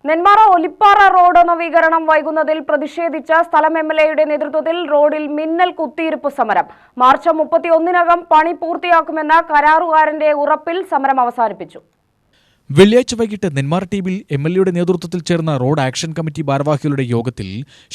Nenmara Olippara road നവീകരണം വൈകുന്നതിൽ പ്രതിഷേധിച്ച സ്ഥലം എംഎൽഎയുടെ നേതൃത്വത്തിൽ റോഡിൽ മിന്നൽ കുത്തിയിരിപ്പ് സമരം. മാർച്ച് 31-നകം പണി പൂർത്തിയാക്കുമെന്ന കരാറുകാരന്റെ ഉറപ്പിൽ സമരം അവസാനിപ്പിച്ചു. വെള്ളിയാഴ്ച വൈകിട്ട് നെന്മാറ ടീമിൽ എംഎൽഎയുടെ നേതൃത്വത്തിൽ ചേർന്ന റോഡ് ആക്ഷൻ കമ്മിറ്റി ഭാരവാഹികളുടെ യോഗത്തിൽ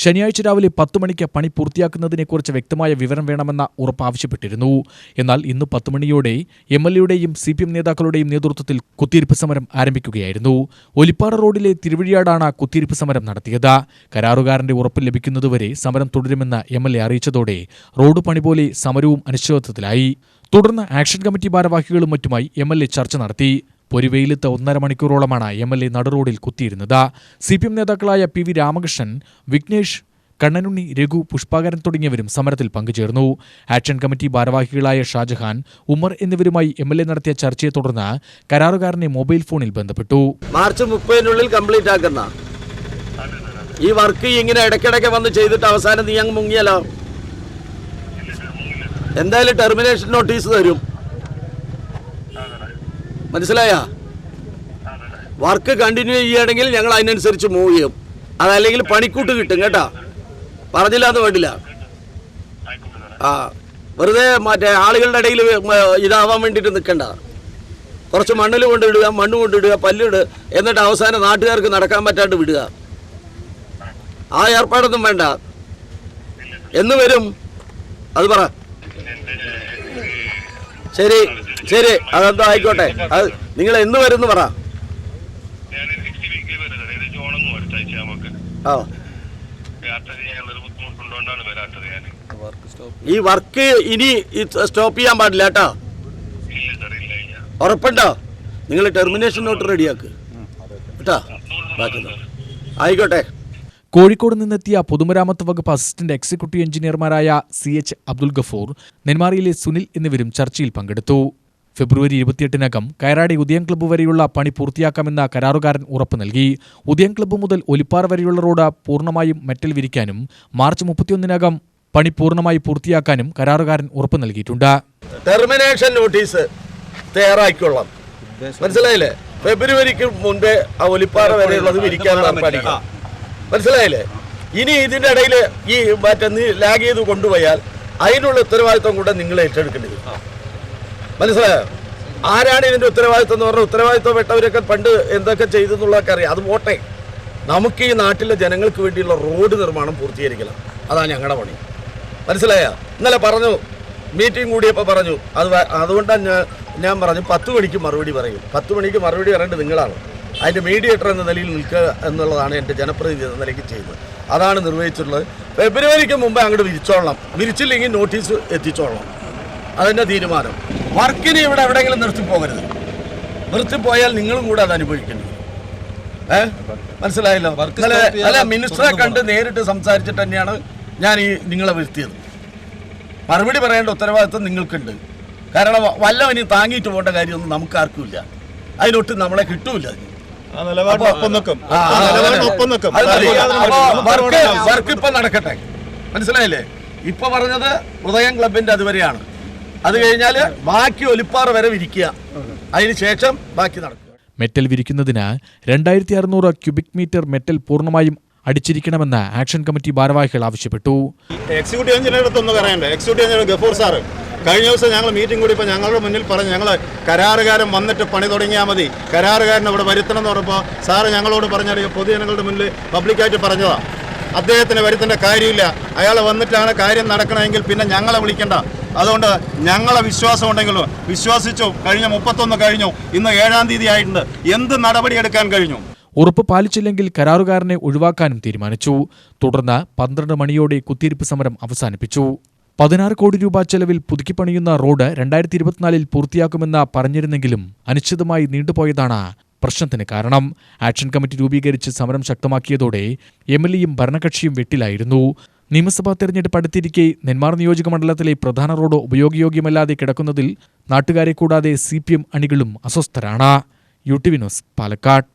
ശനിയാഴ്ച രാവിലെ 10 മണിക്ക് പണി പൂർത്തിയാക്കുന്നതിനെക്കുറിച്ച് വ്യക്തമായ വിവരം വേണമെന്ന ഉറപ്പ് ആവശ്യപ്പെട്ടിരുന്നു. എന്നാൽ ഇന്ന് 10 മണിയോടെ എംഎൽഎയുടെയും CPM നേതാക്കളുടെയും നേതൃത്വത്തിൽ കുത്തിയിരിപ്പ് സമരം ആരംഭിക്കുകയായിരുന്നു. ഒലിപ്പാറ റോഡിലെ തിരുവഴിയാടാണ് കുത്തിയിരിപ്പ് സമരം നടത്തിയത്. കരാറുകാരന്റെ ഉറപ്പ് ലഭിക്കുന്നതുവരെ സമരം തുടരുമെന്ന് എംഎൽഎ അറിയിച്ചതോടെ റോഡ് പണി പോലെ സമരവും അനിശ്ചിതത്വത്തിലായി. തുടർന്ന് ആക്ഷൻ കമ്മിറ്റി ഭാരവാഹികളും മറ്റുമായി എംഎൽഎ ചർച്ച നടത്തി. പൊരിവെയിലത്ത് 1.5 മണിക്കൂറോളമാണ് എംഎൽഎ നടുറോഡിൽ കുത്തിയിരുന്നത്. CPM നേതാക്കളായ PV രാമകൃഷ്ണൻ, വിഘ്നേഷ്, കണ്ണനുണ്ണി, രഘു, പുഷ്പാകരൻ തുടങ്ങിയവരും സമരത്തിൽ പങ്കുചേർന്നു. ആക്ഷൻ കമ്മിറ്റി ഭാരവാഹികളായ ഷാജഹാൻ, ഉമർ എന്നിവരുമായി എംഎൽഎ നടത്തിയ ചർച്ചയെ തുടർന്ന് കരാറുകാരനെ മൊബൈൽ ഫോണിൽ ബന്ധപ്പെട്ടു. മാർച്ച് 30-നുള്ളിൽ കംപ്ലീറ്റ് ആക്കുന്ന ഈ വർക്ക് ഇങ്ങനെ ഇടയ്ക്കിടയ്ക്ക് വന്ന് ചെയ്തിട്ട് അവസാനം നീ അങ്ങ് മുങ്ങിയാലോ? എന്തായാലും ടെർമിനേഷൻ നോട്ടീസ് തരും. മനസ്സിലായ? വർക്ക് കണ്ടിന്യൂ ചെയ്യുകയാണെങ്കിൽ ഞങ്ങൾ അതിനനുസരിച്ച് മൂവ് ചെയ്യും. അതല്ലെങ്കിൽ പണിക്കൂട്ട് കിട്ടും കേട്ടാ. പറഞ്ഞില്ല എന്ന് വേണ്ടില്ല. വെറുതെ മറ്റേ ആളുകളുടെ ഇടയിൽ ഇതാവാൻ വേണ്ടിയിട്ട് നിൽക്കണ്ട. കുറച്ച് മണ്ണിൽ കൊണ്ടിടുക, മണ്ണ് കൊണ്ടിടുക, പല്ലിടുക, എന്നിട്ട് അവസാനം നാട്ടുകാർക്ക് നടക്കാൻ പറ്റാണ്ട് വിടുക. ആ ഏർപ്പാടൊന്നും വേണ്ട. എന്ന് വരും അത് പറ. ശരി ശരി, അതെന്തോ ആയിക്കോട്ടെ. അത് നിങ്ങൾ എന്ന് വരുന്നു പറ. ഈ വർക്ക് ഇനി സ്റ്റോപ്പ് ചെയ്യാൻ പാടില്ല കേട്ടോ. ഉറപ്പുണ്ടോ? നിങ്ങൾ ടെർമിനേഷൻ നോട്ട് റെഡിയാക്ക് കേട്ടോ. ആയിക്കോട്ടെ. കോഴിക്കോട് നിന്നെത്തിയ പൊതുമരാമത്ത് വകുപ്പ് അസിസ്റ്റന്റ് എക്സിക്യൂട്ടീവ് എഞ്ചിനീയർമാരായ CH അബ്ദുൽ ഗഫൂർ, നെന്മാറയിലെ സുനിൽ എന്നിവരും ചർച്ചയിൽ പങ്കെടുത്തു. ഫെബ്രുവരി 28-നകം കയറാടി ഉദയം ക്ലബ്ബ് വരെയുള്ള പണി പൂർത്തിയാക്കാമെന്ന കരാറുകാരൻ ഉറപ്പ് നൽകി. ഉദയം ക്ലബ്ബ് മുതൽ ഒലിപ്പാറ വരെയുള്ള റോഡ് പൂർണ്ണമായും മെറ്റൽ വിരിക്കാനും മാർച്ച് 31-നകം പണി പൂർണ്ണമായി പൂർത്തിയാക്കാനും കരാറുകാരൻ ഉറപ്പ് നൽകിയിട്ടുണ്ട്. ടെർമിനേഷൻ നോട്ടീസ് തയ്യാറാക്കിക്കൊള്ളാം. മനസ്സിലായില്ലേ? ഫെബ്രുവരിക്ക് മുൻപേ ആ ഒലിപ്പാറ വരെയുള്ളത് വിരിക്കാനുള്ള പഠിക്കാം. മനസ്സിലായില്ലേ? ഇനി ഇതിൻ്റെ ഇടയിൽ ഈ മറ്റേ ലാഗ് ചെയ്ത് കൊണ്ടുപോയാൽ അതിനുള്ള ഉത്തരവാദിത്വം കൂടെ നിങ്ങൾ ഏറ്റെടുക്കേണ്ടി വരും. മനസ്സിലായോ? ആരാണ് ഇതിൻ്റെ ഉത്തരവാദിത്വം എന്ന് പറഞ്ഞാൽ ഉത്തരവാദിത്വപ്പെട്ടവരൊക്കെ പണ്ട് എന്തൊക്കെ ചെയ്തെന്നുള്ളതൊക്കെ അറിയാം. അത് പോട്ടെ. നമുക്ക് ഈ നാട്ടിലെ ജനങ്ങൾക്ക് വേണ്ടിയുള്ള റോഡ് നിർമ്മാണം പൂർത്തീകരിക്കണം. അതാണ് ഞങ്ങളുടെ പണി. മനസ്സിലായോ? ഇന്നലെ പറഞ്ഞു, മീറ്റിംഗ് കൂടിയപ്പോൾ പറഞ്ഞു. അതുകൊണ്ടാണ് ഞാൻ പറഞ്ഞു 10 മണിക്ക് മറുപടി പറയും. 10 മണിക്ക് മറുപടി പറയേണ്ടത് നിങ്ങളാണ്. അതിൻ്റെ മീഡിയേറ്റർ എന്ന നിലയിൽ നിൽക്കുക എന്നുള്ളതാണ് എൻ്റെ ജനപ്രതിനിധി എന്ന നിലയ്ക്ക് ചെയ്യുന്നത്. അതാണ് നിർവഹിച്ചിട്ടുള്ളത്. ഫെബ്രുവരിക്ക് മുമ്പ് അങ്ങോട്ട് വിരിച്ചോളണം. വിരിച്ചില്ലെങ്കിൽ നോട്ടീസ് എത്തിച്ചോളണം. അതിൻ്റെ തീരുമാനം. വർക്കിന് ഇവിടെ എവിടെയെങ്കിലും നിർത്തിപ്പോകരുത്. നിർത്തിപ്പോയാൽ നിങ്ങളും കൂടെ അത് അനുഭവിക്കേണ്ടി വരും. മനസ്സിലായല്ലോ? അല്ല, മിനിസ്റ്ററെ കണ്ട് നേരിട്ട് സംസാരിച്ചിട്ട് തന്നെയാണ് ഞാൻ ഈ നിങ്ങളെ വരുത്തിയത്. മറുപടി പറയേണ്ട ഉത്തരവാദിത്വം നിങ്ങൾക്കുണ്ട്. കാരണം വല്ലവനി താങ്ങിയിട്ട് പോകേണ്ട കാര്യമൊന്നും നമുക്കാർക്കും ഇല്ല. അതിനൊട്ട് നമ്മളെ കിട്ടൂല. വർക്ക് ഇപ്പൊ നടക്കട്ടെ. മനസ്സിലായില്ലേ? ഇപ്പൊ പറഞ്ഞത് ഉദയം ക്ലബിന്റെ അതുവരെയാണ്. അത് കഴിഞ്ഞാൽ ബാക്കി ഒലിപ്പാറ വരെ വിരിക്കുക. അതിനുശേഷം ബാക്കി നടക്കുക. മെറ്റൽ വിരിക്കുന്നതിന് 2600 ക്യൂബിക് മീറ്റർ മെറ്റൽ പൂർണ്ണമായും അടിച്ചിരിക്കണമെന്ന് ആക്ഷൻ കമ്മിറ്റി ഭാരവാഹികൾ ആവശ്യപ്പെട്ടു. എക്സിക്യൂട്ടീവ് എഞ്ചിനീയർ ഒന്ന് പറയണ്ടേ? എക്സിക്യൂട്ടീവ് എഞ്ചിനീയർ ഗഫൂർ സാറ് കഴിഞ്ഞ ദിവസം ഞങ്ങൾ മീറ്റിംഗ് കൂടി ഇപ്പോൾ ഞങ്ങളുടെ മുന്നിൽ പറഞ്ഞു, ഞങ്ങൾ കരാറുകാരൻ വന്നിട്ട് പണി തുടങ്ങിയാൽ മതി, കരാറുകാരൻ ഇവിടെ വരുത്തണം എന്ന് പറഞ്ഞപ്പോൾ സാറ് ഞങ്ങളോട് പറഞ്ഞാൽ പൊതുജനങ്ങളുടെ മുന്നിൽ പബ്ലിക്കായിട്ട് പറഞ്ഞതാണ്. അദ്ദേഹത്തിന് വരുത്തേണ്ട കാര്യമില്ല. അയാൾ വന്നിട്ടാണ് കാര്യം നടക്കണമെങ്കിൽ പിന്നെ ഞങ്ങളെ വിളിക്കേണ്ട. അതുകൊണ്ട് ഞങ്ങളെ വിശ്വാസം ഉണ്ടെങ്കിലും വിശ്വസിച്ചു. കഴിഞ്ഞ 31 കഴിഞ്ഞു, ഇന്ന് 7-ാം തീയതി ആയിട്ടുണ്ട്. എന്ത് നടപടിയെടുക്കാൻ കഴിഞ്ഞു? ഉറപ്പ് പാലിച്ചില്ലെങ്കിൽ കരാറുകാരനെ ഒഴിവാക്കാനും തീരുമാനിച്ചു. തുടർന്ന് 12 മണിയോടെ കുത്തിയിരിപ്പ് സമരം അവസാനിപ്പിച്ചു. 16 കോടി രൂപ ചെലവിൽ പുതുക്കിപ്പണിയുന്ന റോഡ് 2024-ൽ പൂർത്തിയാക്കുമെന്ന് പറഞ്ഞിരുന്നെങ്കിലും അനിശ്ചിതമായി നീണ്ടുപോയതാണ് പ്രശ്നത്തിന് കാരണം. ആക്ഷൻ കമ്മിറ്റി രൂപീകരിച്ച് സമരം ശക്തമാക്കിയതോടെ എംഎൽഎയും ഭരണകക്ഷിയും വെട്ടിലായിരുന്നു. നിയമസഭാ തെരഞ്ഞെടുപ്പ് അടുത്തിരിക്കെ നെന്മാറ നിയോജക മണ്ഡലത്തിലെ പ്രധാന റോഡ് ഉപയോഗയോഗ്യമല്ലാതെ കിടക്കുന്നതിൽ നാട്ടുകാരെ കൂടാതെ CPM അണികളും അസ്വസ്ഥരാണ്. UTV news, Palakkad.